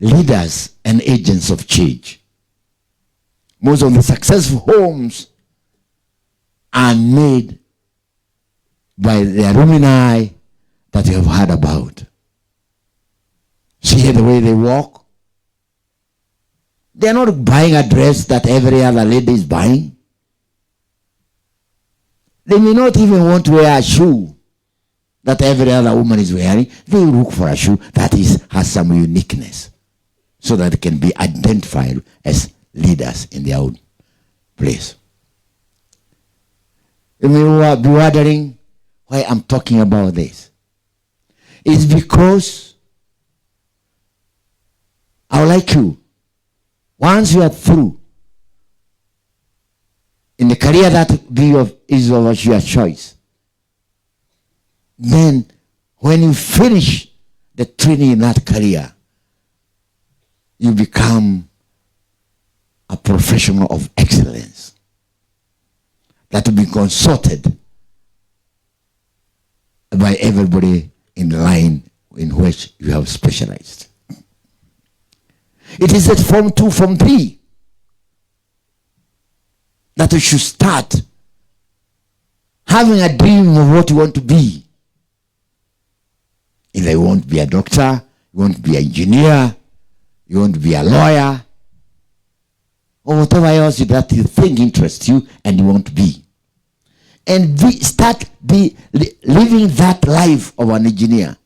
leaders and agents of change. Most of the successful homes are made by the alumni that you have heard about. See the way they walk? They are not buying a dress that every other lady is buying. They may not even want to wear a shoe that every other woman is wearing. They look for a shoe that has some uniqueness so that they can be identified as leaders in their own place. You may be wondering why I'm talking about this. It's because I would like you, once you are through in the career that is of your choice, then when you finish the training in that career, you become a professional of excellence that will be consulted by everybody in the line in which you have specialized. It is at Form 2, Form 3 that you should start having a dream of what you want to be. Either you want to be a doctor, you want to be an engineer, you want to be a lawyer, or whatever else that you think interests you and you want to be. And start living that life of an engineer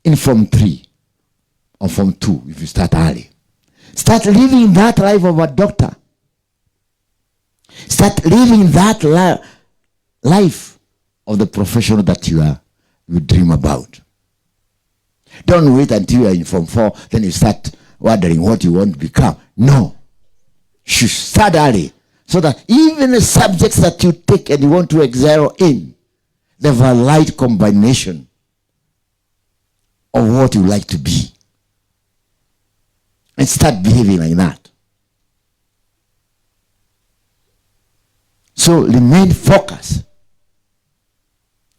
in Form 3 or Form 2 if you start early. Start living that life of a doctor. Start living that life of the professional that you dream about. Don't wait until you are in Form 4, then you start wondering what you want to become. No. You should start early, so that even the subjects that you take and you want to excel in, they have a right combination of what you like to be. And start behaving like that. So remain focused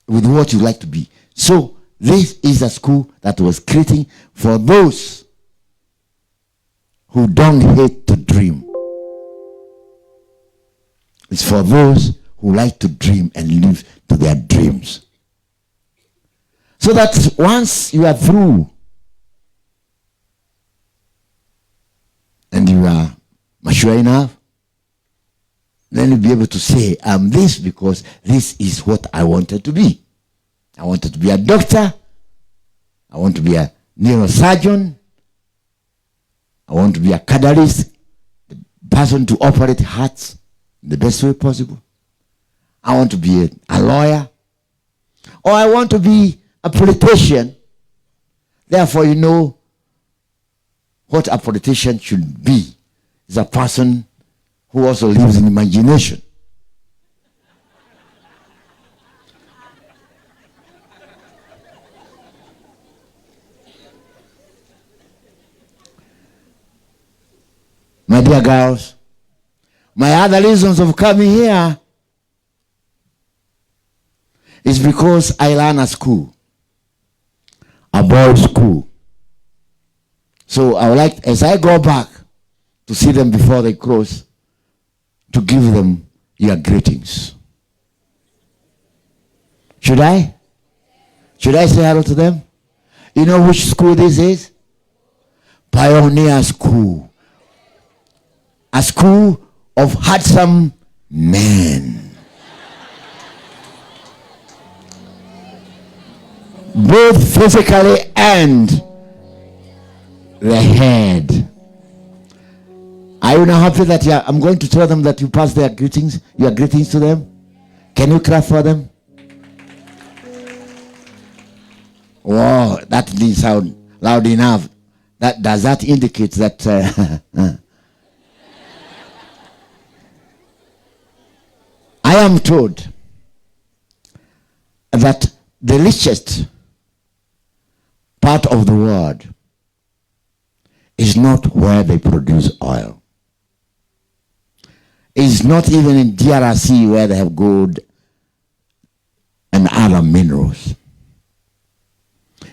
with what you like to be. So this is a school that was creating for those who don't hate to dream. It's for those who like to dream and live to their dreams. So that once you are through and you are mature enough, then you'll be able to say, I'm this because this is what I wanted to be. I wanted to be a doctor. I want to be a neurosurgeon. I want to be a catalyst, the person to operate hearts in the best way possible. I want to be a lawyer. Or I want to be a politician. Therefore, you know what a politician should be. Is a person who also lives in imagination. My dear girls, my other reasons of coming here is because I learn at school, a boys' school. So I would like, as I go back to see them before they close, to give them your greetings. Should I? Should I say hello to them? You know which school this is? Pioneer School. A school of handsome men. Both physically and the head. Are you now happy that I'm going to tell them that you pass their greetings, your greetings to them? Can you clap for them? Wow, that didn't sound loud enough. Does that indicate that I am told that the richest part of the world is not where they produce oil. It's not even in DRC where they have gold and other minerals.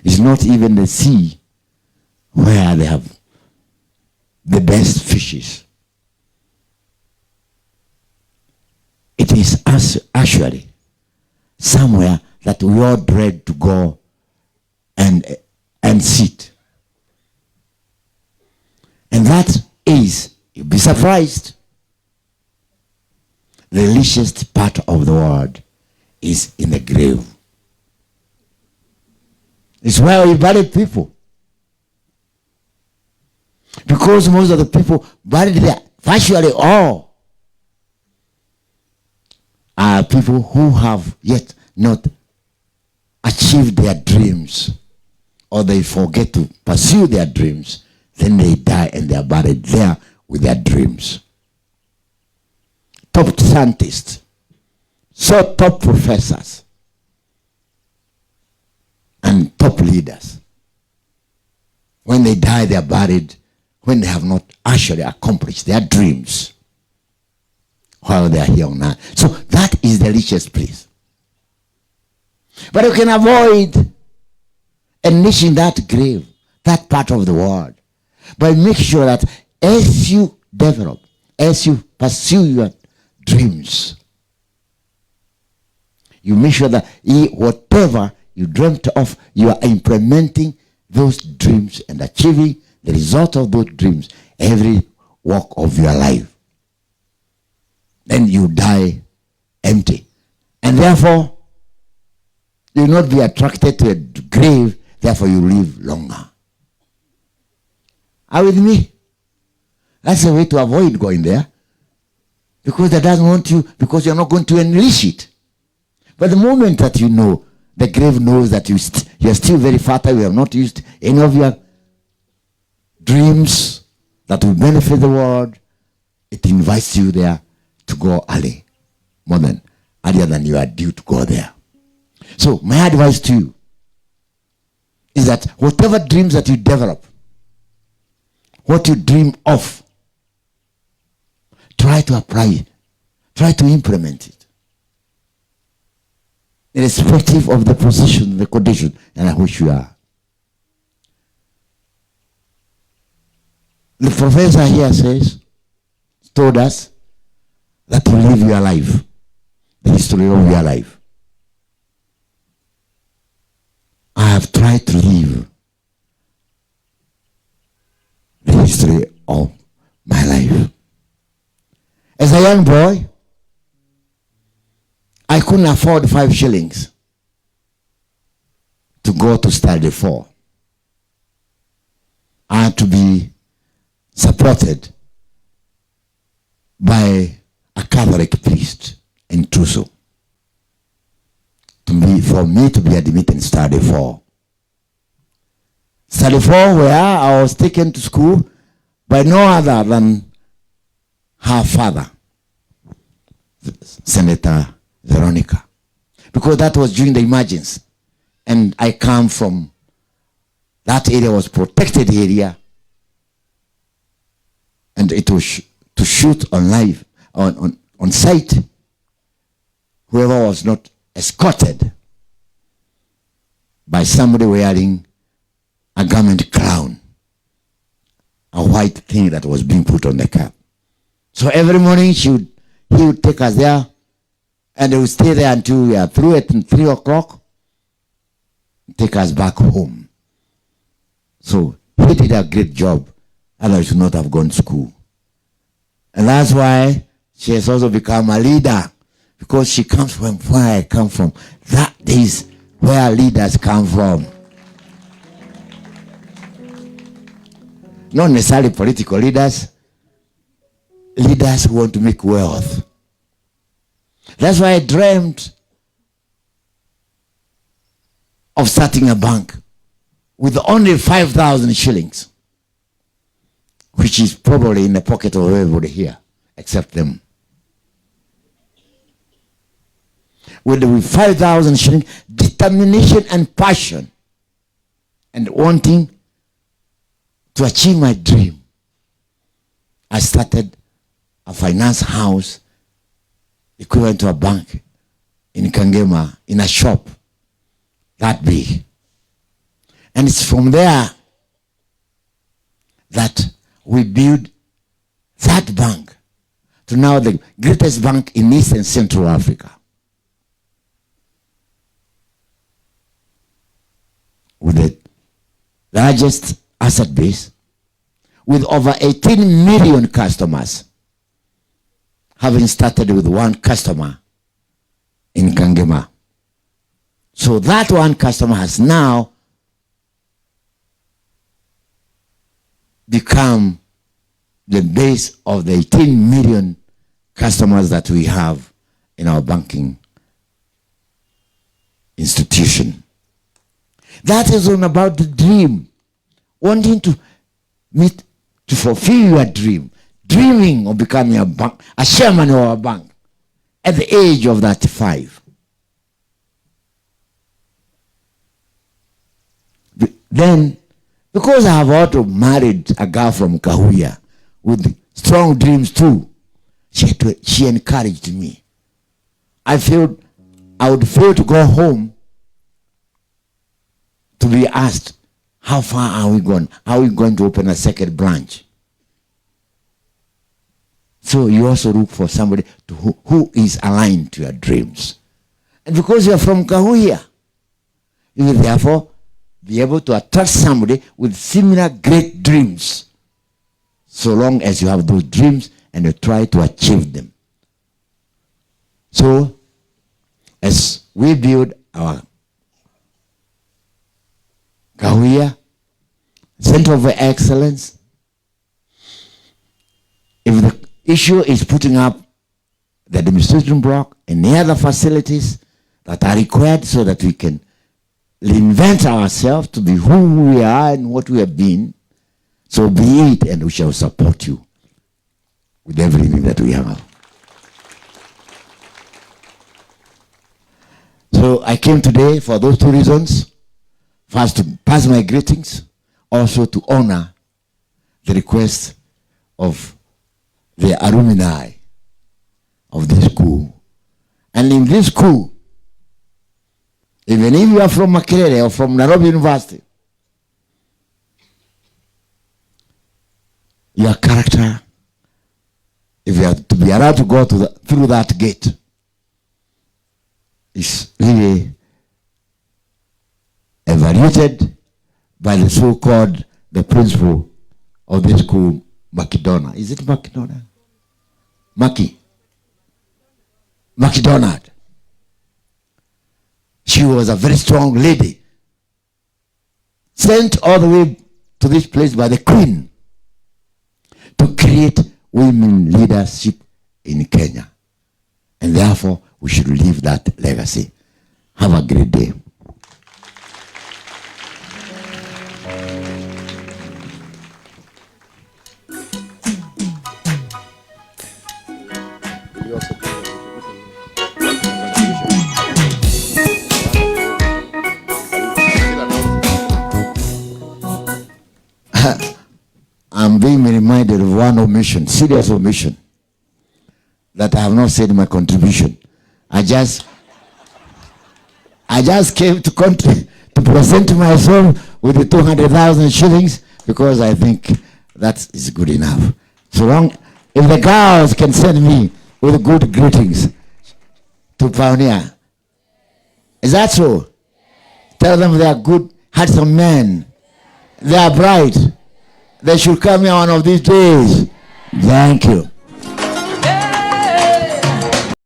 It's not even the sea where they have the best fishes. It is actually somewhere that we all dread to go and sit. And that is, you'll be surprised, the richest part of the world is in the grave. It's where we bury people. Because most of the people buried there, virtually all, are people who have yet not achieved their dreams, or they forget to pursue their dreams. Then they die and they are buried there with their dreams. Top scientists, so top professors, and top leaders, when they die, they are buried when they have not actually accomplished their dreams while they are here on earth. So that is the richest place. But you can avoid enriching that grave, that part of the world, by making sure that as you develop, as you pursue your dreams, you make sure that whatever you dreamt of, you are implementing those dreams and achieving the result of those dreams every walk of your life. Then you die empty. And therefore, you will not be attracted to a grave, therefore you live longer. Are you with me? That's a way to avoid going there. Because that doesn't want you, because you're not going to enrich it. But the moment that you know, the grave knows that you're still very fertile, you have not used any of your dreams that will benefit the world, it invites you there to go early, earlier than you are due to go there. So my advice to you is that whatever dreams that you develop, what you dream of, try to apply it, try to implement it, irrespective of the position, the condition in which you are. The professor here told us that you live your life, the history of your life. I have tried to live the history of my life. As a young boy, I couldn't afford 5 shillings to go to study for. I had to be supported by a Catholic priest in Tuso for me to be admitted in study for. Study for where I was taken to school by no other than her father, Senator Veronica, because that was during the emergency, and I come from that area, was protected area, and it was to shoot on live on site whoever was not escorted by somebody wearing a government crown, a white thing that was being put on the cap. So every morning he would take us there, and they would stay there until we are through at 3 o'clock, take us back home. So he did a great job, otherwise should not have gone to school. And that's why she has also become a leader, because she comes from where I come from. That is where leaders come from. Not necessarily political leaders, leaders who want to make wealth. That's why I dreamed of starting a bank with only 5,000 shillings, which is probably in the pocket of everybody here, except them. With 5,000 shillings, determination and passion, and wanting to achieve my dream, I started a finance house equivalent to a bank in Kangema, in a shop that big. And it's from there we built that bank to now the greatest bank in East and Central Africa. With the largest asset base, with over 18 million customers, having started with one customer in Kangema. So that one customer has now become the base of the 18 million customers that we have in our banking institution. That is all about the dream. Wanting to meet, to fulfill your dream. Dreaming of becoming a chairman of a bank at the age of 35. Then, because I have also married a girl from Kahuya with strong dreams too, she encouraged me. I felt I would fail to go home to be asked, how far are we going? How are we going to open a second branch? So you also look for somebody who is aligned to your dreams. And because you are from Kahuya, you will therefore be able to attract somebody with similar great dreams, so long as you have those dreams and you try to achieve them. So, as we build our Kahuya Center of Excellence, if the issue is putting up the demonstration block and the other facilities that are required so that we can reinvent ourselves to be who we are and what we have been, so be it, and we shall support you with everything that we have. So I came today for those two reasons. First, to pass my greetings, also to honor the request of the alumni of this school. And in this school, even if you are from Makerere or from Nairobi University, your character, if you are to be allowed to go through that gate, is really evaluated by the so-called, the principal of this school, Macedona. Is it Macedona? Macedonald. She was a very strong lady, sent all the way to this place by the Queen to create women leadership in Kenya. And therefore, we should leave that legacy. Have a great day. I'm being reminded of one omission, serious omission, that I have not said my contribution. I just came to present myself with the 200,000 shillings because I think that is good enough. So long, if the girls can send me with good greetings to Pioneer. Is that so? Tell them they are good, handsome men. They are bright. They should come here one of these days. Thank you.